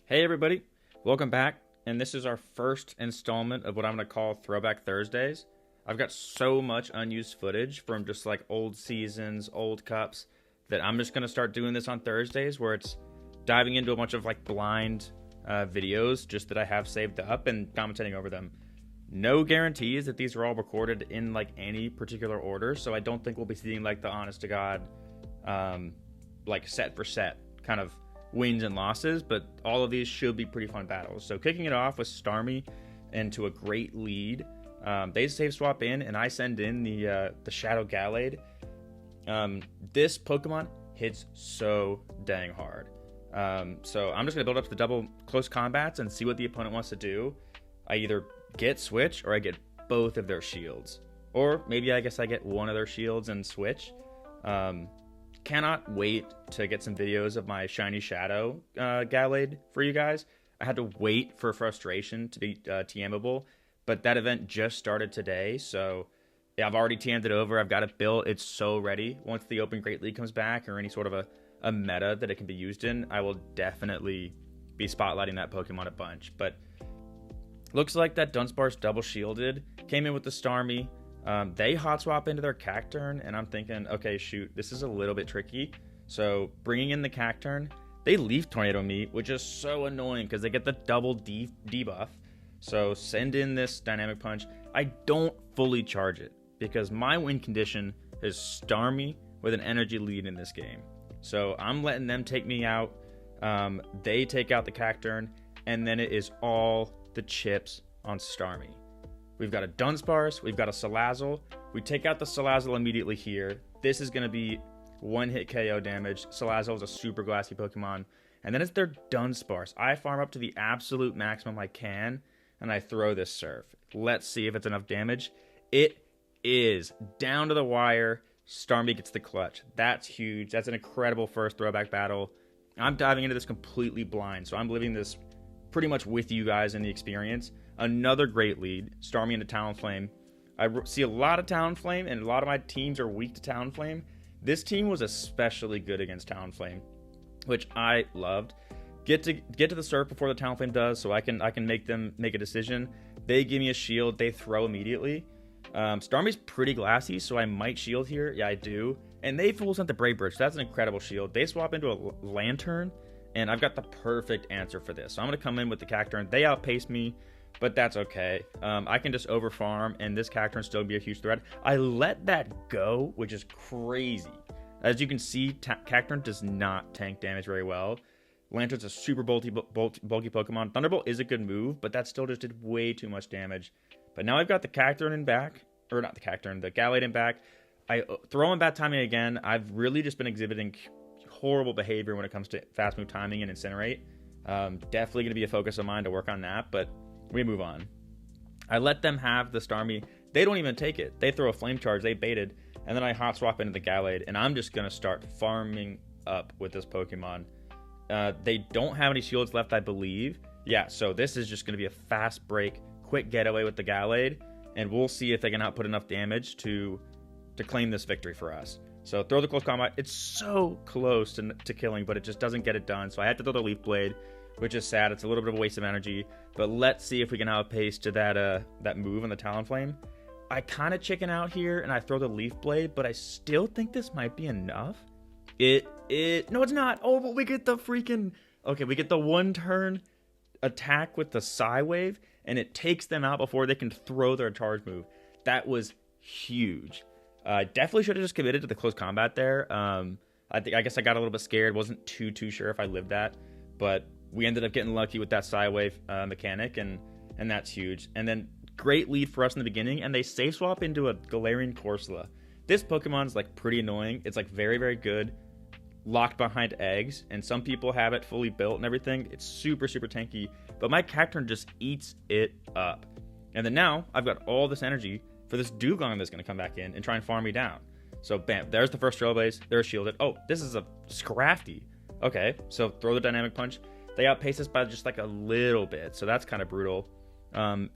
Hey everybody, welcome back, and this is our first installment of what I'm going to call Throwback Thursdays. I've got so much unused footage from just like old seasons, old cups, that I'm just going to start doing this on Thursdays where it's diving into a bunch of like blind videos just that I have saved up and commentating over them. No guarantees that these are all recorded in like any particular order, so I don't think we'll be seeing like the honest to God like set for set kind of wins and losses, but all of these should be pretty fun battles. So kicking it off with Starmie into a great lead. They save swap in, and I send in the Shadow GALLADE. This Pokemon hits so dang hard. So I'm just going to build up to the double close combats and see what the opponent wants to do. I either get switch or I get both of their shields. Or maybe I guess I get one of their shields and switch. Cannot wait to get some videos of my shiny Shadow GALLADE for you guys. I had to wait for Frustration to be TMable, but that event just started today, so yeah, I've already TM'd it over. I've got it built. It's so ready. Once the Open Great League comes back or any sort of a meta that it can be used in, I will definitely be spotlighting that Pokemon a bunch. But looks like that Dunsparce double shielded, came in with the Starmie. They hot swap into their Cacturne, and I'm thinking, okay, shoot, this is a little bit tricky. So bringing in the Cacturne, they Leaf Tornado me, which is so annoying because they get the double debuff. So send in this Dynamic Punch. I don't fully charge it because my win condition is Starmie with an energy lead in this game. So I'm letting them take me out. They take out the Cacturne, and then it is all the chips on Starmie. We've got a Dunsparce, we've got a Salazzle. We take out the Salazzle immediately here. This is going to be one-hit KO damage. Salazzle is a super glassy Pokemon. And then it's their Dunsparce. I farm up to the absolute maximum I can, and I throw this Surf. Let's see if it's enough damage. It is. Down to the wire. Starmie gets the clutch. That's huge. That's an incredible first throwback battle. I'm diving into this completely blind, so I'm living this pretty much with you guys in the experience. Another great lead, Starmie into Talonflame. I see a lot of Talonflame, and a lot of my teams are weak to Talonflame. This team was especially good against Talonflame, which I loved. Get to the Surf before the Talonflame does, so I can make them make a decision. They give me a shield, they throw immediately. Starmie's pretty glassy, so I might shield here. Yeah, I do. And they full sent the Brave Bird, so that's an incredible shield. They swap into a Lantern, and I've got the perfect answer for this. So I'm going to come in with the Cacturne. They outpace me, but that's okay. I can just overfarm, and this Cacturne still be a huge threat. I let that go, which is crazy. As you can see, Cacturne does not tank damage very well. Lantern's a super bulky Pokemon. Thunderbolt is a good move, but that still just did way too much damage. But now I've got the Cacturne in back, or not the Cacturne, the GALLADE in back. I throw in bad timing again. I've really just been exhibiting horrible behavior when it comes to fast move timing and Incinerate. Definitely going to be a focus of mine to work on that, but we move on. I let them have the Starmie. They don't even take it. They throw a Flame Charge. They baited, and then I hot swap into the GALLADE, and I'm just going to start farming up with this Pokemon. They don't have any shields left, I believe. Yeah, so this is just going to be a fast break, quick getaway with the GALLADE, and we'll see if they can output enough damage to claim this victory for us. So throw the close combat. It's so close to killing, but it just doesn't get it done. So I had to throw the Leaf Blade, which is sad. It's a little bit of a waste of energy, but let's see if we can outpace to that move on the Talonflame. I kind of chicken out here, and I throw the Leaf Blade, but I still think this might be enough. No, it's not. Oh, but we get the freaking... Okay, we get the one-turn attack with the Psy Wave, and it takes them out before they can throw their charge move. That was huge. Definitely should have just committed to the close combat there. I guess I got a little bit scared. Wasn't too sure if I lived that, but we ended up getting lucky with that Psy Wave mechanic, and that's huge. And then great lead for us in the beginning, and they safe swap into a Galarian Corsola. This Pokemon's like pretty annoying. It's like very good, locked behind eggs, and some people have it fully built and everything. It's super tanky, but my Cacturne just eats it up. And then now I've got all this energy for this Dugong that's going to come back in and try and farm me down. So bam, there's the first Trailblaze. They're shielded. Oh, this is a Scrafty. Okay, so throw the Dynamic Punch. They outpace us by just like a little bit, so that's kind of brutal.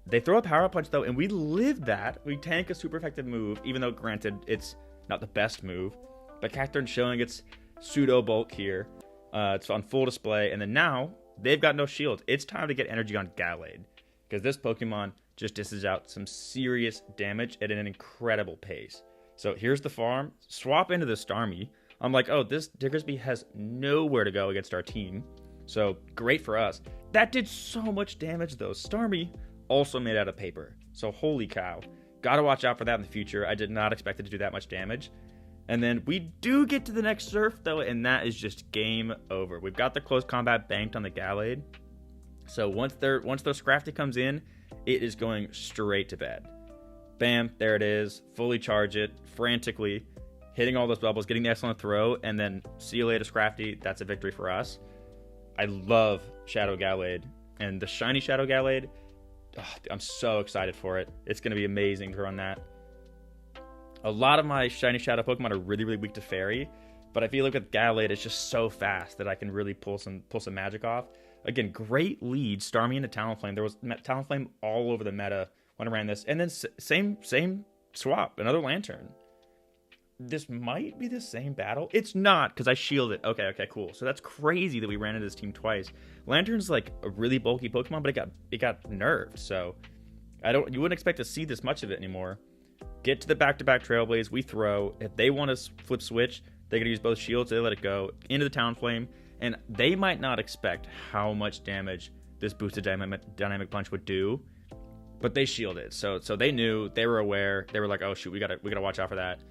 They throw a Power Punch though, and we live that. We tank a super effective move, even though granted it's not the best move. But Cacturne showing its pseudo bulk here. It's on full display, and then now They've got no shield. It's time to get energy on GALLADE, because this Pokemon just dishes out some serious damage at an incredible pace. So here's the farm. Swap into the Starmie. I'm like, oh, this Diggersby has nowhere to go against our team. So great for us. That did so much damage, though. Starmie also made out of paper. So holy cow. Gotta watch out for that in the future. I did not expect it to do that much damage. And then we do get to the next surf, though, and that is just game over. We've got the close combat banked on the GALLADE. So once the Scrafty comes in, it is going straight to bed. Bam, there it is. Fully charge it, frantically, hitting all those bubbles, getting the excellent throw, and then see you later, Scrafty. That's a victory for us. I love Shadow GALLADE, and the shiny Shadow GALLADE, I'm so excited for it. It's going to be amazing to run that. A lot of my shiny Shadow Pokemon are really, really weak to Fairy, but I feel like with GALLADE, it's just so fast that I can really pull some magic off. Again, great lead, Starmie into Talonflame. There was Talonflame all over the meta when I ran this. And then same swap, another Lantern. This might be the same battle. It's not, because I shielded. Okay, cool. So that's crazy that we ran into this team twice. Lantern's like a really bulky Pokemon, but it got nerfed. So you wouldn't expect to see this much of it anymore. Get to the back-to-back Trailblaze. We throw. If they want to flip switch, they're going to use both shields. They let it go into the Talonflame. And they might not expect how much damage this boosted dynamic punch would do, but they shielded. So they knew, they were aware. They were like, oh shoot, we gotta watch out for that.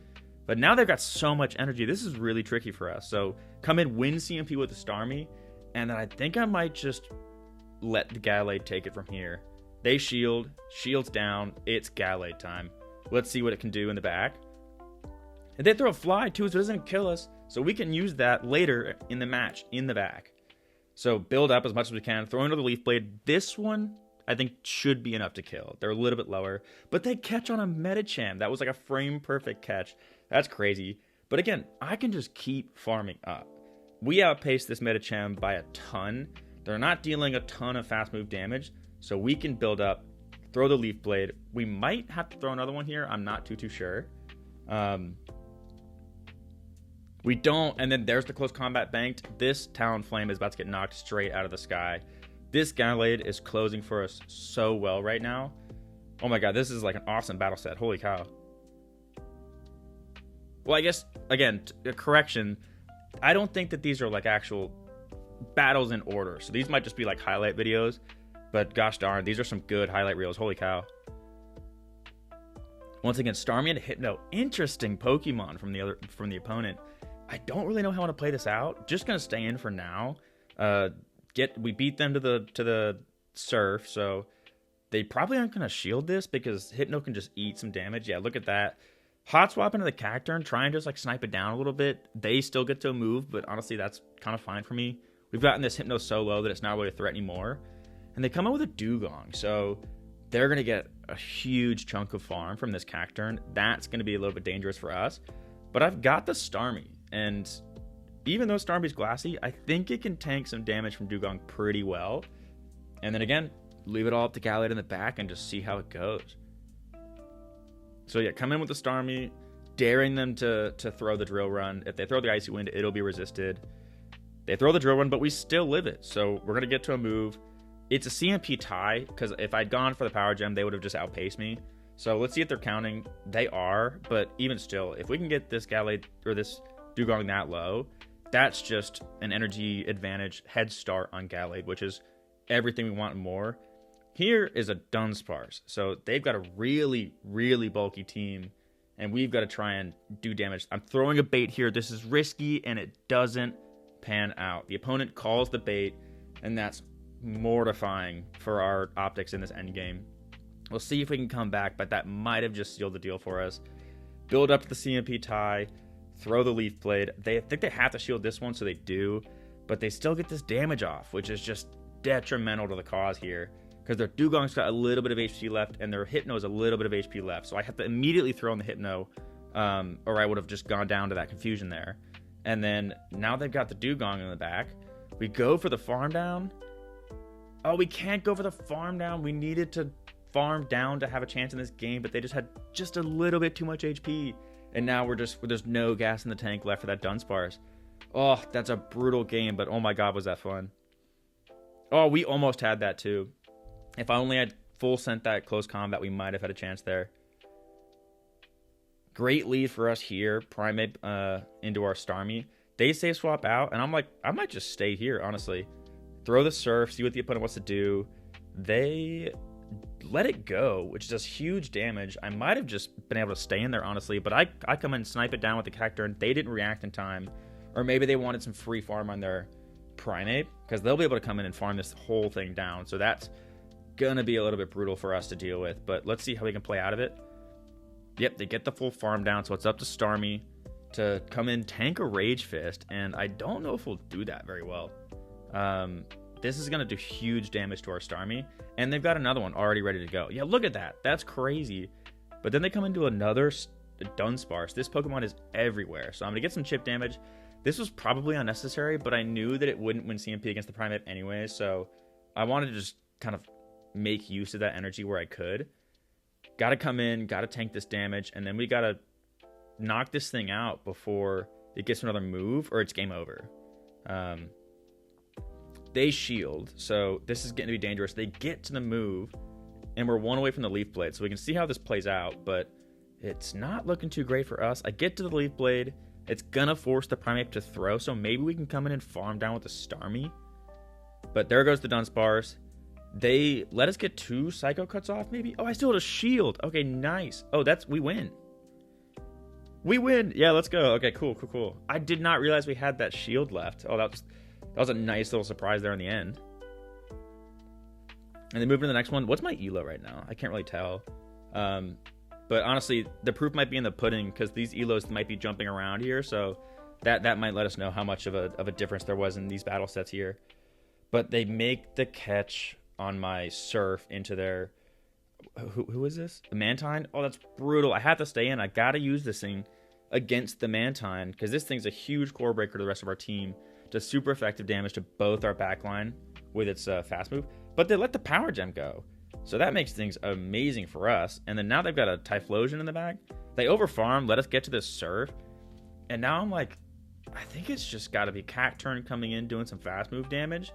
But now they've got so much energy. This is really tricky for us. So come in, win CMP with the Starmie, and then I think I might just let the GALLADE take it from here. They shields down. It's GALLADE time. Let's see what it can do in the back. And they throw a fly too, so it doesn't kill us. So we can use that later in the match, in the back. So build up as much as we can. Throw another Leaf Blade. This one, I think, should be enough to kill. They're a little bit lower. But they catch on a Medicham. That was like a frame-perfect catch. That's crazy. But again, I can just keep farming up. We outpace this Medicham by a ton. They're not dealing a ton of fast move damage. So we can build up, throw the Leaf Blade. We might have to throw another one here. I'm not too sure. We don't, and then there's the close combat banked. This Talonflame is about to get knocked straight out of the sky. This GALLADE is closing for us so well right now. Oh my god, this is like an awesome battle set. Holy cow. Well, I guess, again, a correction. I don't think that these are like actual battles in order. So these might just be like highlight videos. But gosh darn, these are some good highlight reels. Holy cow. Once again, Starmie and Hypno. Interesting Pokemon from the opponent. I don't really know how I want to play this out. Just gonna stay in for now. We beat them to the surf, so they probably aren't gonna shield this because Hypno can just eat some damage. Yeah, look at that. Hot swap into the Cacturn, try and just like snipe it down a little bit. They still get to a move, but honestly, that's kind of fine for me. We've gotten this Hypno so low that it's not really a threat anymore. And they come out with a Dugong, so they're gonna get a huge chunk of farm from this Cacturn. That's gonna be a little bit dangerous for us. But I've got the Starmie. And even though Starmie's glassy, I think it can tank some damage from Dugong pretty well. And then again, leave it all up to GALLADE in the back and just see how it goes. So yeah, come in with the Starmie, daring them to throw the Drill Run. If they throw the Icy Wind, it'll be resisted. They throw the Drill Run, but we still live it. So we're going to get to a move. It's a CMP tie, because if I'd gone for the Power Gem, they would have just outpaced me. So let's see if they're counting. They are, but even still, if we can get this GALLADE, or this Dugong that low, that's just an energy advantage head start on GALLADE, which is everything we want and more. Here is a Dunsparce, so they've got a really, really bulky team, and we've got to try and do damage. I'm throwing a bait here. This is risky, and it doesn't pan out. The opponent calls the bait, and that's mortifying for our optics in this endgame. We'll see if we can come back, but that might have just sealed the deal for us. Build up to the CMP tie. Throw the Leaf Blade. They think they have to shield this one, so they do. But they still get this damage off, which is just detrimental to the cause here. Because their Dugong's got a little bit of HP left, and their Hypno's a little bit of HP left. So I have to immediately throw in the Hypno, or I would have just gone down to that confusion there. And then, now they've got the Dugong in the back. We go for the farm down. Oh, we can't go for the farm down. We needed to farm down to have a chance in this game, but they just had just a little bit too much HP. And now there's no gas in the tank left for that Dunsparce. Oh, that's a brutal game, but oh my god, was that fun. Oh, we almost had that too. If I only had full sent that close combat, we might have had a chance there. Great lead for us here. Primate into our Starmie. They save swap out, and I'm like, I might just stay here, honestly. Throw the Surf, see what the opponent wants to do. They let it go, which does huge damage. I might have just been able to stay in there, honestly, but I come in and snipe it down with the Cacturn, and they didn't react in time. Or maybe they wanted some free farm on their Primate, because they'll be able to come in and farm this whole thing down. So that's going to be a little bit brutal for us to deal with, but let's see how we can play out of it. Yep, they get the full farm down, so it's up to Starmie to come in, tank a Rage Fist, and I don't know if we'll do that very well. This is going to do huge damage to our Starmie, and they've got another one already ready to go. Yeah, look at that. That's crazy. But then they come into another Dunsparce. This Pokemon is everywhere, so I'm going to get some chip damage. This was probably unnecessary, but I knew that it wouldn't win CMP against the Primate anyway, so I wanted to just kind of make use of that energy where I could. Got to come in, got to tank this damage, and then we got to knock this thing out before it gets another move or it's game over. They shield, so this is getting to be dangerous. They get to the move, and we're one away from the Leaf Blade, so we can see how this plays out, but it's not looking too great for us. I get to the Leaf Blade. It's going to force the Primate to throw, so maybe we can come in and farm down with the Starmie. But there goes the Dunsparce. They let us get 2 Psycho Cuts off, maybe? Oh, I still had a shield. Okay, nice. Oh, we win. We win. Yeah, let's go. Okay, cool. I did not realize we had that shield left. Oh, that was a nice little surprise there in the end. And then moving to the next one. What's my elo right now? I can't really tell. But honestly, the proof might be in the pudding, because these elos might be jumping around here, so that might let us know how much of a difference there was in these battle sets here. But they make the catch on my Surf into their... Who is this? The Mantine? Oh, that's brutal. I have to stay in. I gotta use this thing against the Mantine, because this thing's a huge core breaker to the rest of our team. Does super effective damage to both our backline with its fast move. But they let the Power Gem go. So that makes things amazing for us. And then now they've got a Typhlosion in the back. They overfarm, let us get to this Surf. And now I'm like, I think it's just got to be Cacturn coming in, doing some fast move damage.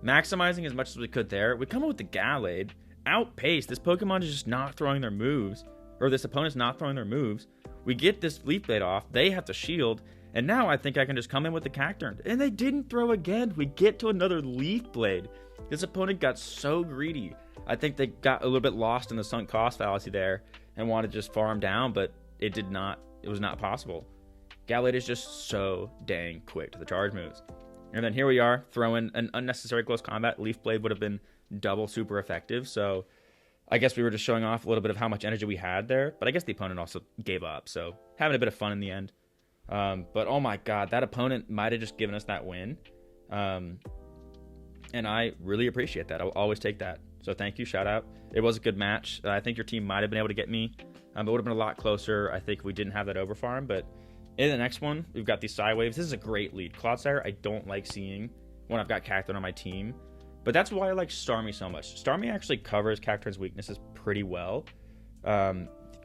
Maximizing as much as we could there. We come up with the Gallade. Outpace. This Pokemon is just not throwing their moves. Or this opponent's not throwing their moves. We get this Leaf Blade off. They have to shield. And now I think I can just come in with the Cacturn. And they didn't throw again. We get to another Leaf Blade. This opponent got so greedy. I think they got a little bit lost in the sunk cost fallacy there and wanted to just farm down, but it was not possible. Gallade is just so dang quick to the charge moves. And then here we are, throwing an unnecessary close combat. Leaf Blade would have been double super effective, so I guess we were just showing off a little bit of how much energy we had there, but I guess the opponent also gave up, so having a bit of fun in the end. But oh my god, that opponent might have just given us that win. And I really appreciate that. I'll always take that. So thank you, shout out. It was a good match. I think your team might have been able to get me. But it would have been a lot closer. I think we didn't have that overfarm. But in the next one, we've got these Psy Waves. This is a great lead. Clodsire, I don't like seeing when I've got Cacturn on my team. But that's why I like Starmie so much. Starmie actually covers Cacturn's weaknesses pretty well.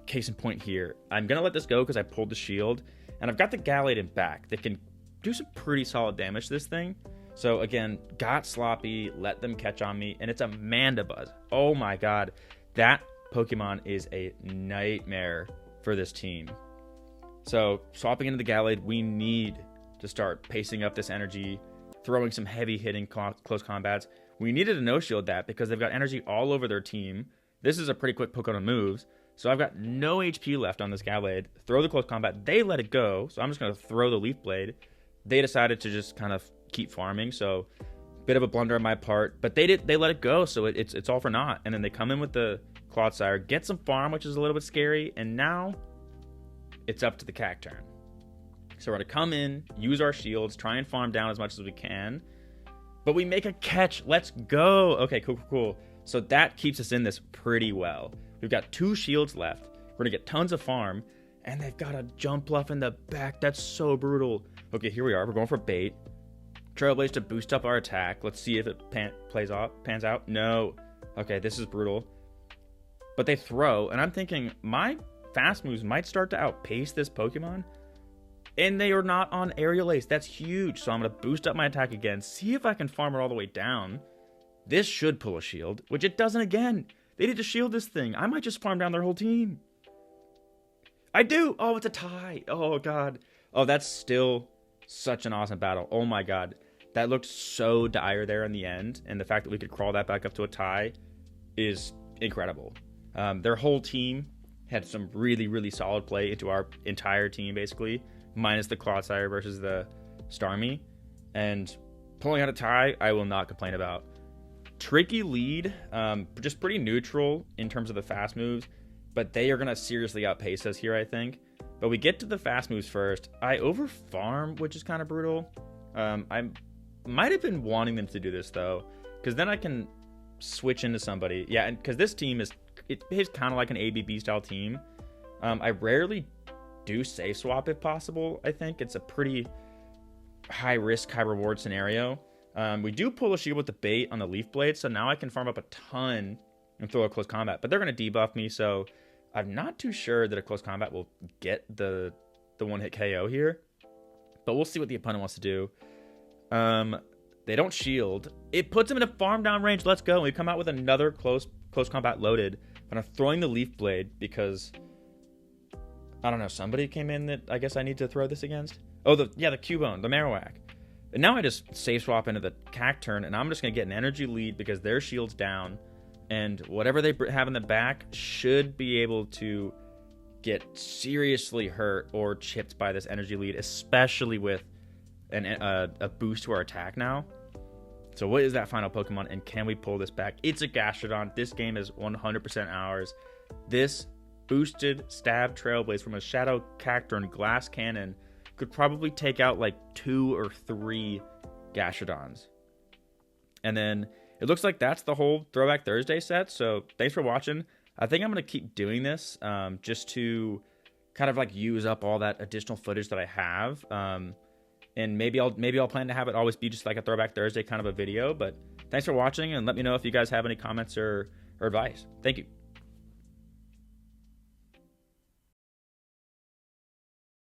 Case in point here. I'm going to let this go because I pulled the shield. And I've got the Gallade in back that can do some pretty solid damage to this thing. So again, got sloppy, let them catch on me, and it's a Mandibuzz. Oh my god, that Pokemon is a nightmare for this team. So swapping into the Gallade, we need to start pacing up this energy, throwing some heavy hitting close combats. We needed to no-shield that because they've got energy all over their team. This is a pretty quick Pokemon moves. So I've got no HP left on this Gallade. Throw the close combat. They let it go, so I'm just going to throw the Leaf Blade. They decided to just kind of keep farming, so bit of a blunder on my part, but they let it go, so it's all for naught. And then they come in with the Clodsire, get some farm, which is a little bit scary, and now it's up to the Cacturn. So we're gonna come in, use our shields, try and farm down as much as we can, but we make a catch. Let's go. Okay, cool. So that keeps us in this pretty well. We've got 2 shields left. We're gonna get tons of farm, and they've got a jump bluff in the back. That's so brutal. Okay, here we are. We're going for bait. Trailblaze to boost up our attack. Let's see if it pans out. No. Okay, this is brutal. But they throw, and I'm thinking my fast moves might start to outpace this Pokemon. And they are not on Aerial Ace. That's huge. So I'm going to boost up my attack again, see if I can farm it all the way down. This should pull a shield, which it doesn't again. They need to shield this thing. I might just farm down their whole team. I do. Oh, it's a tie. Oh, God. Oh, that's still such an awesome battle. Oh, my God. That looked so dire there in the end. And the fact that we could crawl that back up to a tie is incredible. Their whole team had some really, really solid play into our entire team, basically, minus the Clodsire versus the Starmie. And pulling out a tie, I will not complain about. Tricky lead, just pretty neutral in terms of the fast moves, but they are going to seriously outpace us here, I think. But we get to the fast moves first. I over-farm, which is kind of brutal. I might have been wanting them to do this, though, because then I can switch into somebody. Yeah, and because this team is kind of like an ABB-style team. I rarely do safe swap if possible, I think. It's a pretty high-risk, high-reward scenario. We do pull a shield with the bait on the Leaf Blade, so now I can farm up a ton and throw a close combat. But they're going to debuff me, so I'm not too sure that a close combat will get the one-hit KO here. But we'll see what the opponent wants to do. They don't shield. It puts them in a farm down range. Let's go. We come out with another close combat loaded. But I'm throwing the Leaf Blade because, I don't know, somebody came in that I guess I need to throw this against. Oh, the Cubone, the Marowak. And now I just safe swap into the Cacturn, and I'm just going to get an energy lead because their shield's down. And whatever they have in the back should be able to get seriously hurt or chipped by this energy lead, especially with a boost to our attack now. So what is that final Pokemon, and can we pull this back? It's a Gastrodon. This game is 100% ours. This boosted Stab Trailblaze from a Shadow Cacturn Glass Cannon could probably take out like 2 or 3 Gastrodons. And then it looks like that's the whole Throwback Thursday set. So thanks for watching. I think I'm going to keep doing this just to kind of like use up all that additional footage that I have. And maybe I'll plan to have it always be just like a Throwback Thursday kind of a video. But thanks for watching, and let me know if you guys have any comments or advice. Thank you.